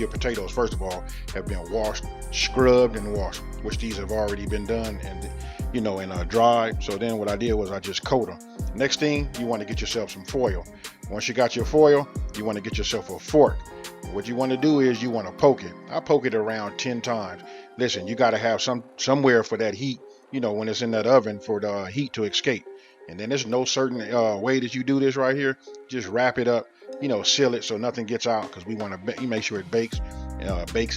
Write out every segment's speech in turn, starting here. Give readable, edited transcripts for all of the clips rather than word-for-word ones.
your potatoes, first of all, have been washed, scrubbed and washed, which these have already been done and dried. So then what I did was I just coat them. Next thing, you want to get yourself some foil. Once you got your foil, you want to get yourself a fork. What you want to do is you want to poke it. I poke it around 10 times. Listen, you got to have somewhere for that heat, when it's in that oven, for the heat to escape. And then there's no certain way that you do this right here. Just wrap it up, seal it so nothing gets out, because we want to make sure it bakes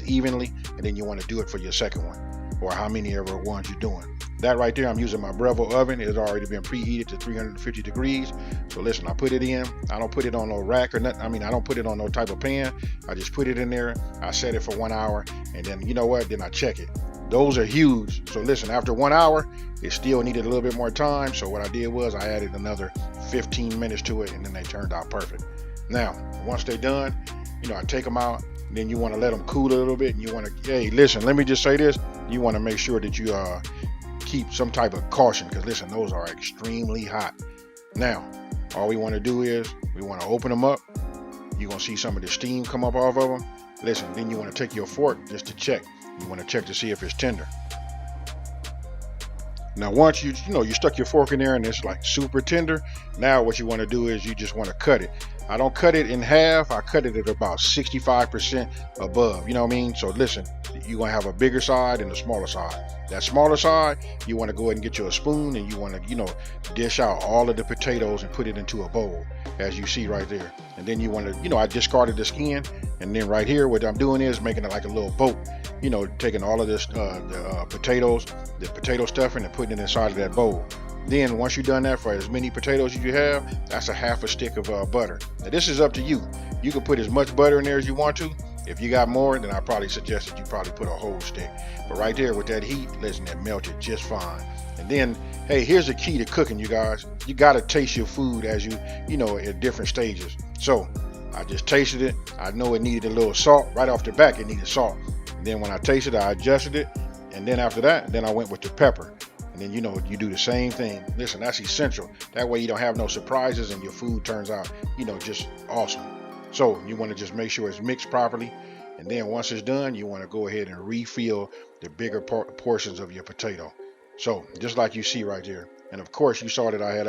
evenly. And then you want to do it for your second one, or how many ever ones you're doing. That right there, I'm using my Breville oven. It's already been preheated to 350 degrees. So listen, I put it in. I don't put it on no rack or nothing. I don't put it on no type of pan. I just put it in there. I set it for 1 hour, and then then I check it. Those are huge. So listen, after 1 hour, it still needed a little bit more time. So what I did was I added another 15 minutes to it, and then they turned out perfect. Now, once they're done, I take them out. Then you want to let them cool a little bit, and you want to, hey, listen, let me just say this. You want to make sure that you keep some type of caution, because listen, those are extremely hot. Now, all we want to do is we want to open them up. You're going to see some of the steam come up off of them. Listen, then you want to take your fork just to check. You want to check to see if it's tender. Now, once you stuck your fork in there and it's like super tender, now what you want to do is you just want to cut it. I don't cut it in half. I cut it at about 65% above. You know what I mean? So listen, you're going to have a bigger side and a smaller side. That smaller side, you want to go ahead and get you a spoon, and you want to, dish out all of the potatoes and put it into a bowl, as you see right there. And then you want to, I discarded the skin, and then right here, what I'm doing is making it like a little boat. Taking all of this, the potato stuffing, and putting it inside of that bowl. Then once you've done that for as many potatoes as you have, that's a half a stick of butter. Now this is up to you. You can put as much butter in there as you want to. If you got more, then I probably suggest that you probably put a whole stick. But right there with that heat, listen, it melted just fine. And then, hey, here's the key to cooking, you guys. You got to taste your food as at different stages. So I just tasted it. I know it needed a little salt. Right off the back, it needed salt. And then when I tasted it, I adjusted it. And then after that, then I went with the pepper. And then, you do the same thing. Listen, that's essential. That way you don't have no surprises and your food turns out, just awesome. So you want to just make sure it's mixed properly. And then once it's done, you want to go ahead and refill the bigger portions of your potato. So just like you see right there. And of course, you saw that I had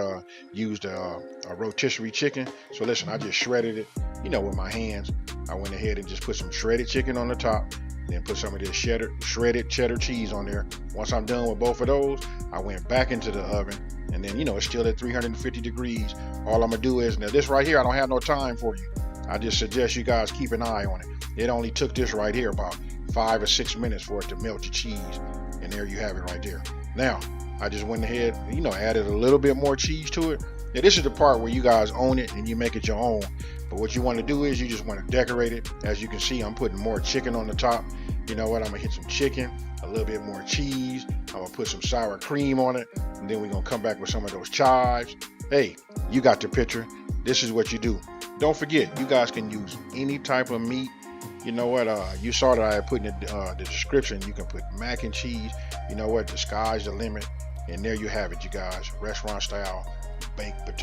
used a rotisserie chicken. So listen, I just shredded it, with my hands. I went ahead and just put some shredded chicken on the top. Then put some of this shredded cheddar cheese on there. Once I'm done with both of those, I went back into the oven. And then, it's still at 350 degrees. All I'm going to do is, now this right here, I don't have no time for you. I just suggest you guys keep an eye on it. It only took this right here about 5 or 6 minutes for it to melt the cheese. And there you have it right there. Now, I just went ahead, added a little bit more cheese to it. Now, this is the part where you guys own it and you make it your own. But what you want to do is you just want to decorate it. As you can see, I'm putting more chicken on the top. You know what? I'm going to hit some chicken, a little bit more cheese. I'm going to put some sour cream on it. And then we're going to come back with some of those chives. Hey, you got the picture. This is what you do. Don't forget, you guys can use any type of meat. You know what? You saw that I had put in the description. You can put mac and cheese. You know what? The sky's the limit. And there you have it, you guys. Restaurant style baked potato.